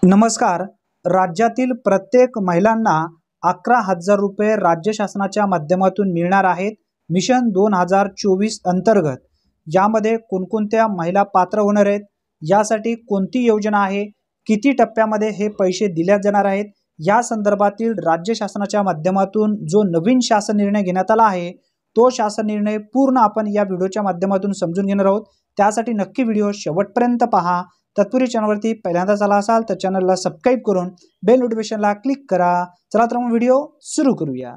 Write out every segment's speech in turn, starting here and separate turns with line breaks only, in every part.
नमस्कार. राज्यातील प्रत्येक महिलांना 11,000 रुपये राज्य शासनाच्या माध्यमातून मिळणार आहेत. मिशन 2024 अंतर्गत यामध्ये कोणकोणत्या महिला पात्र होणार आहेत, यासाठी कोणती योजना आहे, किती टप्प्यामध्ये हे पैसे दिले जाणार आहेत, या संदर्भातील राज्य शासनाच्या माध्यमातून जो नवीन शासन निर्णय घेण्यात आला आहे, तो शासन निर्णय पूर्ण आपण या व्हिडिओच्या माध्यमातून समजून घेणार आहोत. त्यासाठी नक्की व्हिडिओ शेवटपर्यंत पहा. तत्पूर्वी चॅनलवरती पहिल्यांदाच आला असाल तर चॅनलला सबस्क्राइब करून बेल नोटिफिकेशनला क्लिक करा. चला तर मग व्हिडिओ सुरू करूया.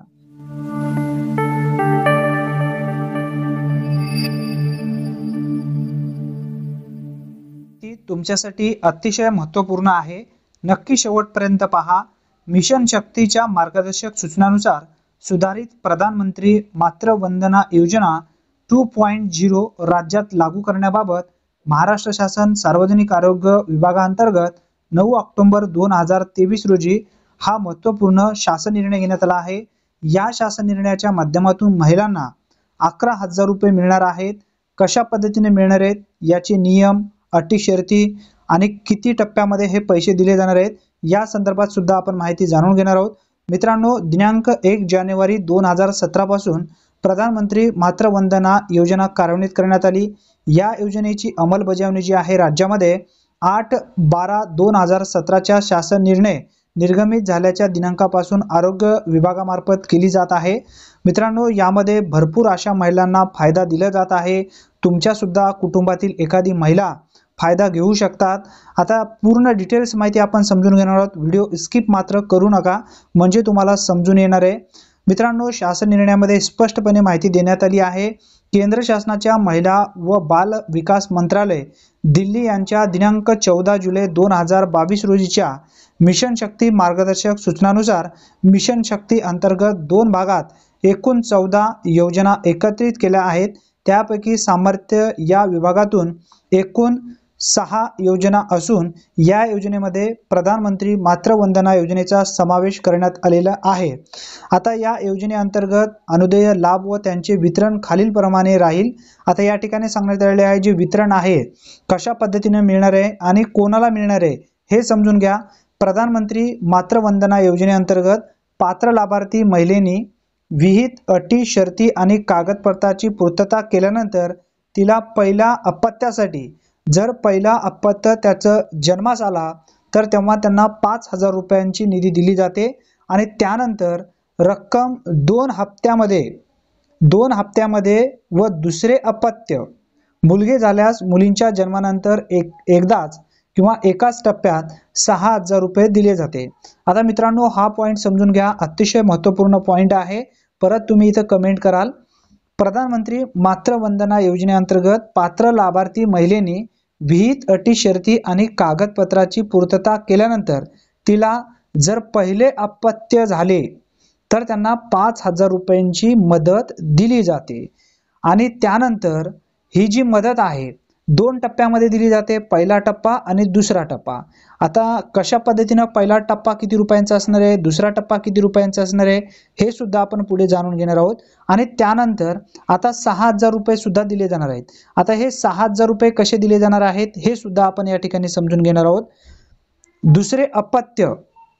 ती तुमच्यासाठी अतिशय महत्त्वपूर्ण आहे. नक्की शेवटपर्यंत पहा. मिशन शक्तीच्या मार्गदर्शक सूचनानुसार सुधारित प्रधानमंत्री मातृ वंदना योजना 2.0 राज्यात लागू करण्याबाबत महाराष्ट्र शासन सार्वजनिक आरोग्य विभागांतर्गत 9 ऑक्टोबर 2023 रोजी हा महत्त्वपूर्ण शासन निर्णय घेण्यात आला आहे. या शासन निर्णयाच्या माध्यमातून महिलांना 11,000 रुपये मिळणार आहेत. कशा पद्धतीने मिळणार आहेत, याचे नियम, अटी, शर्ती आणि किती टप्प्यामध्ये हे पैसे दिले जाणार आहेत, या संदर्भात सुद्धा आपण माहिती जाणून घेणार आहोत. मित्रांनो, दिनांक 1 जानेवारी 2017 पासून प्रधानमंत्री मातृ वंदना योजना कार्यान्वित करण्यात आली. या योजनेची अंमलबजावणी जी आहे राज्यामध्ये 8/12/2017च्या शासन निर्णय निर्गमित झाल्याच्या दिनांकापासून आरोग्य विभागामार्फत केली जात आहे. मित्रांनो, यामध्ये भरपूर अशा महिलांना फायदा दिला जात आहे. तुमच्या सुद्धा कुटुंबातील एखादी महिला फायदा घेऊ शकतात. आता पूर्ण डिटेल्स माहिती आपण समजून घेणार आहोत. व्हिडिओ स्किप मात्र करू नका, म्हणजे तुम्हाला समजून येणार आहे. मित्रांनो, शासन निर्णयामध्ये स्पष्टपणे माहिती देण्यात आली आहे. केंद्र शासनाच्या महिला व बाल विकास मंत्रालय दिल्ली यांच्या दिनांक 14 जुलै 2022 रोजीच्या मिशन शक्ती मार्गदर्शक सूचनानुसार मिशन शक्ती अंतर्गत 2 भागात एकूण 14 योजना एकत्रित केल्या आहेत. त्यापैकी सामर्थ्य या विभागातून एकूण 6 योजना असून या योजनेमध्ये प्रधानमंत्री मातृ वंदना योजनेचा समावेश करण्यात आलेला आहे. आता या योजनेअंतर्गत अनुदेय लाभ व त्यांचे वितरण खालीलप्रमाणे राहील. आता या ठिकाणी सांगण्यात आलेले आहे जे वितरण आहे, कशा पद्धतीने मिळणार आहे आणि कोणाला मिळणार आहे हे समजून घ्या. प्रधानमंत्री मातृ वंदना योजनेअंतर्गत पात्र लाभार्थी महिलेनी विहित अटी, शर्ती आणि कागदपत्राची पूर्तता केल्यानंतर तिला पहिल्या अपत्यासाठी, जर पहिला अपत्य त्याचं जन्मास आला तर तेव्हा त्यांना 5,000 रुपयांची निधी दिली जाते आणि त्यानंतर रक्कम 2 हप्त्यामध्ये व दुसरे अपत्य मुलगे झाल्यास मुलींच्या जन्मानंतर एकदाच किंवा एकाच टप्प्यात 6,000 रुपये दिले जाते. आता मित्रांनो, हा पॉईंट समजून घ्या, अतिशय महत्त्वपूर्ण पॉईंट आहे. परत तुम्ही इथं कमेंट कराल. प्रधानमंत्री मातृ वंदना योजनेअंतर्गत पात्र लाभार्थी महिलेनी विहित अटी, शर्ती आणि कागदपत्राची पूर्तता केल्यानंतर तिला जर पहिले अपत्य झाले तर त्यांना 5,000 रुपयांची मदत दिली जाते. आणि त्यानंतर ही जी मदत आहे 2 टप्प्यामध्ये दिली जाते, पहिला टप्पा आणि दुसरा टप्पा. आता कशा पद्धतीने पहिला टप्पा किती रुपयांचा असणार आहे, दुसरा टप्पा किती रुपयांचा असणार आहे, हे सुद्धा आपण पुढे जाणून घेणार आहोत. आणि त्यानंतर आता 6,000 रुपये सुद्धा दिले जाणार आहेत. आता हे 6,000 रुपये कसे दिले जाणार आहेत हे सुद्धा आपण या ठिकाणी समजून घेणार आहोत. दुसरे अपत्य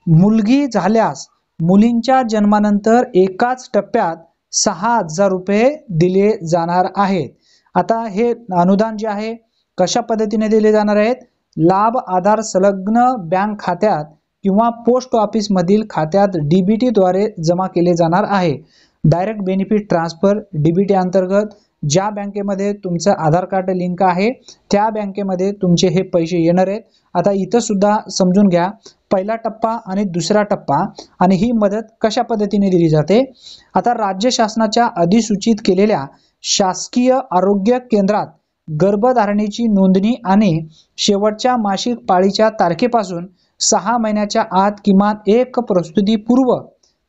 मुलगी झाल्यास मुलींच्या जन्मानंतर एकाच टप्प्यात 6,000 रुपये दिले जाणार आहेत. आता हे अनुदान जे आहे कशा पद्धतीने दिले जाणार आहेत, लाभ आधार संलग्न बँक खात्यात किंवा पोस्ट ऑफिस मधील खात्यात डीबीटी द्वारे जमा केले जाणार आहे. डायरेक्ट बेनिफिट ट्रान्सफर डीबीटी अंतर्गत ज्या बँकेमध्ये तुमचं आधार कार्ड लिंक आहे त्या बँकेमध्ये तुमचे हे पैसे येणार आहेत. आता इथं सुद्धा समजून घ्या, पहिला टप्पा आणि दुसरा टप्पा आणि ही मदत कशा पद्धतीने दिली जाते. आता राज्य शासनाच्या अधिसूचित केलेल्या शासकीय आरोग्य केंद्रात गर्भधारणेची नोंदणी आणि शेवटच्या मासिक पाळीच्या तारखेपासून 6 महिन्याच्या आत किमान एक प्रसूतीपूर्व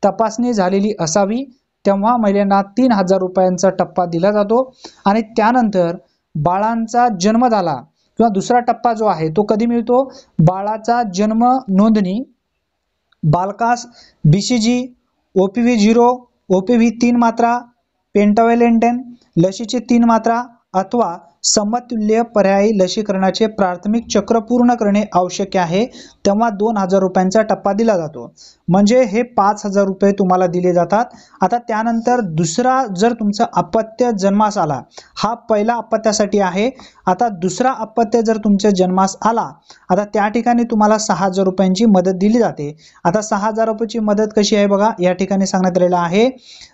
तपासणी झालेली असावी, तेव्हा महिलांना 3,000 रुपयांचा टप्पा दिला जातो. आणि त्यानंतर बाळांचा जन्म झाला किंवा दुसरा टप्पा जो आहे तो कधी मिळतो, बाळाचा जन्म नोंदणी, बालकास BCG, OPV 0, OPV 3 मात्रा, पेंटाव्हॅलेंटाइन लसीचे 3 मात्रा अथवा समतुल्य पर्यायी लसीकरणाचे प्राथमिक चक्र पूर्ण करणे आवश्यक आहे, तेव्हा 2000 रुपयांचा टप्पा दिला जातो. म्हणजे हे 5000 रुपये तुम्हाला दिले जातात. आता त्यानंतर दुसरा जर तुमचा अपत्य जन्मास आला, हा पहिला अपत्यासाठी आहे. आता दुसरा अपत्य जर तुमच्या जन्मास आला, आता त्या ठिकाणी तुम्हाला 6000 रुपयांची मदत दिली जाते. आता 6000 रुपयाची मदत कशी आहे बघा, या ठिकाणी सांगण्यात आलेलं आहे.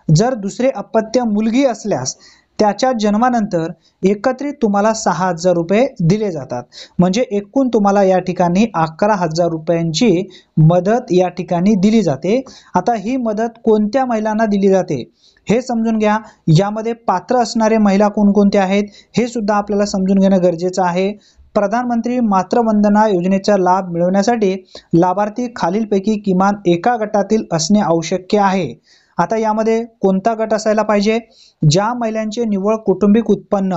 जर दुसरे अपत्य मुलगी असल्यास त्याच्या जन्मानंतर एकत्रित तुम्हाला 6000 रुपये दिले जातात. म्हणजे एकूण तुम्हाला या ठिकाणी 11000 रुपयांची मदत या ठिकाणी दिली जाते. आता ही मदत कोणत्या महिलांना दिली जाते हे समजून घ्या. यामध्ये पात्र असणारे महिला कोणकोणते आहेत हे सुद्धा आपल्याला समजून घेणं गरजेचं आहे. प्रधानमंत्री मातृवंदना योजनेचा लाभ मिळवण्यासाठी लाभार्थी खालीलपैकी किमान एका गटातील असणे आवश्यक आहे. आता यामध्ये कोणता गट असायला पाहिजे? ज्या महिलांचे निव्वळ कौटुंबिक उत्पन्न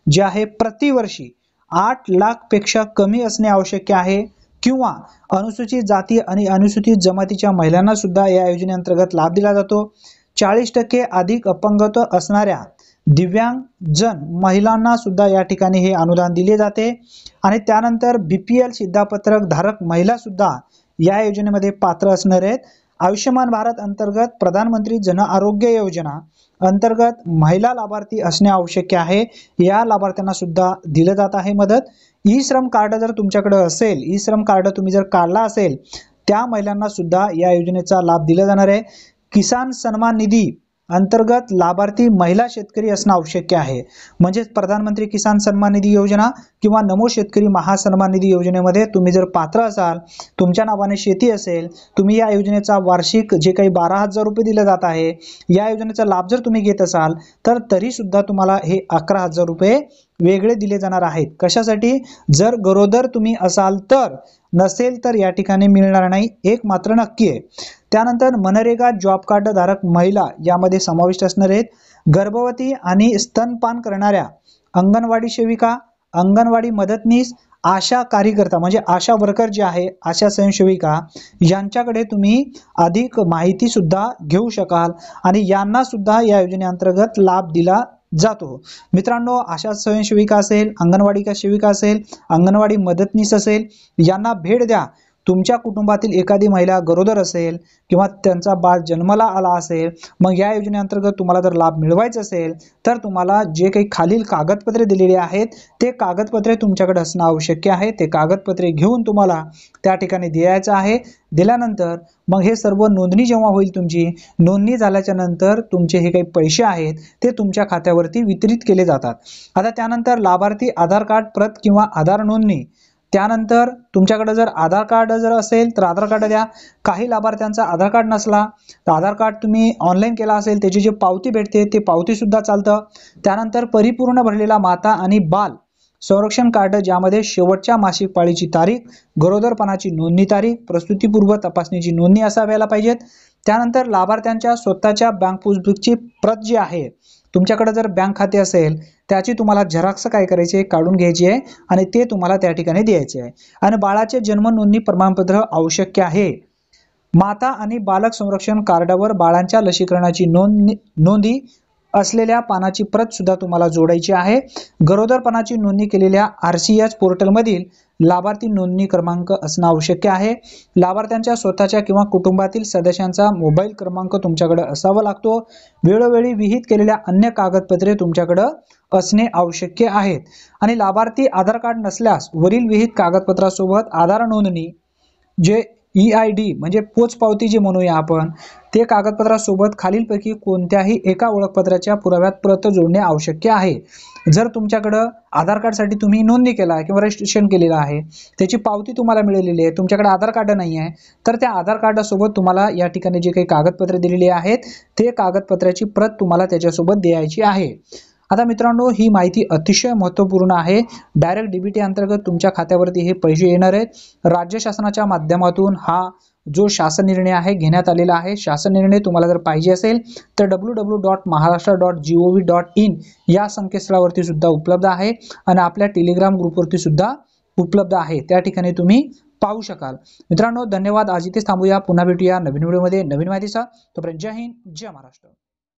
जे आहे प्रतिवर्षी 8 लाख पेक्षा कमी असणे आवश्यक आहे, किंवा अनुसूचित जाती आणि अनुसूचित जमातीच्या महिलांना सुद्धा या योजनेअंतर्गत लाभ दिला जातो. 40% अधिक अपंगत्व असणाऱ्या दिव्यांग जन महिलांना सुद्धा या ठिकाणी हे अनुदान दिले जाते. आणि त्यानंतर BPL शिधापत्रक धारक महिला सुद्धा या योजनेमध्ये पात्र असणार आहेत. आयुष्यमान भारत अंतर्गत प्रधानमंत्री जन आरोग्य योजना अंतर्गत महिला लाभार्थी असणे आवश्यक आहे. या लाभार्थ्यांना सुद्धा दिलं जात आहे मदत. ई श्रम कार्ड जर तुमच्याकडे असेल, ई श्रम कार्ड तुम्ही जर काढला असेल, त्या महिलांना सुद्धा या योजनेचा लाभ दिला जाणार आहे. किसान सन्मान निधी अंतर्गत लाभार्थी महिला शेतकरी असणं आवश्यक आहे. म्हणजे प्रधानमंत्री किसान सन्मान निधी योजना किंवा नमो शेतकरी महासन्मान निधी योजनेमध्ये तुम्ही जर पात्र असाल, तुमच्या नावाने शेती असेल, तुम्ही या योजनेचा वार्षिक जे काही 12000 रुपये दिले जात आहे, या योजनेचा लाभ जर तुम्ही घेत असाल तर तरी सुद्धा तुम्हाला हे 11000 रुपये वेगळे दिले जाणार आहेत. कशासाठी? जर गरोदर तुम्ही असाल तर, नसेल तर या ठिकाणी मिळणार नाही, एक मात्र नक्की आहे. त्यानंतर मनरेगा जॉब कार्ड धारक महिला यामध्ये समाविष्ट असणार आहेत. गर्भवती आणि स्तनपान करणाऱ्या अंगणवाडी सेविका, अंगणवाडी मदतनीस, आशा कार्यकर्ता म्हणजे आशा वर्कर जे आहे, आशा स्वयंसेविका, यांच्याकडे तुम्ही अधिक माहिती सुद्धा घेऊ शकाल आणि यांना सुद्धा या योजनेअंतर्गत लाभ दिला जातो. मित्रांनो, आशा स्वयंसेविका असेल, अंगणवाडी सेविका असेल, अंगणवाडी मदतनीस असेल, यांना भेट द्या. तुमच्या कुटुंबातील एखादी महिला गरोदर असेल किंवा त्यांचा बाळ जन्माला आला असेल, मग या योजनेअंतर्गत तुम्हाला जर लाभ मिळवायचा असेल तर तुम्हाला जे काही खालील कागदपत्रे दिलेली आहेत ते कागदपत्रे तुमच्याकडे असणं आवश्यक आहे. ते कागदपत्रे घेऊन तुम्हाला त्या ठिकाणी द्यायचं आहे. दिल्यानंतर मग हे सर्व नोंदणी जेव्हा होईल, तुमची नोंदणी झाल्याच्या नंतर तुमचे हे काही पैसे आहेत ते तुमच्या खात्यावरती वितरित केले जातात. आता त्यानंतर लाभार्थी आधार कार्ड प्रत किंवा आधार नोंदणी, त्यानंतर तुमच्याकडे जर आधार कार्ड जर असेल तर आधार कार्ड द्या. काही लाभार्थ्यांचा आधार कार्ड नसला तर आधार कार्ड तुम्ही ऑनलाईन केला असेल, त्याची जी पावती भेटते ते पावती सुद्धा चालतं. त्यानंतर परिपूर्ण भरलेला माता आणि बाल संरक्षण कार्ड, ज्यामध्ये शेवटच्या मासिक पाळीची तारीख, गरोदरपणाची नोंदणी तारीख, प्रसूतीपूर्व तपासणीची नोंदणी असायला पाहिजेत. त्यानंतर लाभार्थ्यांच्या स्वतःच्या बँक पासबुकची प्रत जी आहे, तुमच्याकडे जर बँक खाते असेल त्याची तुम्हाला झेरॉक्स काय करायची, काढून घ्यायची आहे आणि ते तुम्हाला त्या ठिकाणी द्यायचे आहे. आणि बाळाचे जन्म नोंदणी प्रमाणपत्र आवश्यक आहे. माता आणि बालक संरक्षण कार्डावर बाळांच्या लसीकरणाची नोंदी असलेल्या पानाची प्रत सुद्धा तुम्हाला जोडायची आहे. गरोदरपणाची नोंदणी केलेल्या RCH पोर्टल मधील लाभार्थी नोंदणी क्रमांक असणं आवश्यक आहे. लाभार्थ्यांच्या स्वतःच्या किंवा कुटुंबातील सदस्यांचा मोबाईल क्रमांक तुमच्याकडे असावा लागतो. वेळोवेळी विहित केलेल्या अन्य कागदपत्रे तुमच्याकडे असणे आवश्यक आहेत. आणि लाभार्थी आधार कार्ड नसल्यास वरील विहित कागदपत्रासोबत आधार नोंदणी, जे EID म्हणजे पोचपावती जे म्हणूया आपण, ते कागदपत्रासोबत खालीलपैकी कोणत्याही एका ओळखपत्राच्या पुराव्यात प्रत जोडणे आवश्यक आहे. जर तुमच्याकडे आधार कार्डसाठी तुम्ही नोंदणी केला किंवा रजिस्ट्रेशन केलेलं आहे, त्याची पावती तुम्हाला मिळालेली आहे, तुमच्याकडे आधार कार्ड नाही आहे, तर त्या आधार कार्डासोबत तुम्हाला या ठिकाणी जे काही कागदपत्रे दिलेली आहेत ते कागदपत्राची प्रत तुम्हाला त्याच्यासोबत द्यायची आहे. आता मित्रांनो, ही माहिती अतिशय महत्त्वपूर्ण आहे. डायरेक्ट DBT अंतर्गत तुमच्या खात्यावरती हे पैसे येणार आहेत. राज्य शासनाच्या माध्यमातून हा जो शासन निर्णय आहे घेण्यात आलेला आहे. शासन निर्णय तुम्हाला जर पाहिजे असेल तर www.maharashtra.gov.in या संकेतस्थळावरती सुद्धा उपलब्ध आहे आणि आपल्या टेलिग्राम ग्रुपवरती सुद्धा उपलब्ध आहे. त्या ठिकाणी तुम्ही पाहू शकाल. मित्रांनो, धन्यवाद. आज इथेच थांबूया. पुन्हा भेटूया नवीन व्हिडिओमध्ये नवीन माहितीसह. तोपर्यंत जय हिंद, जय महाराष्ट्र.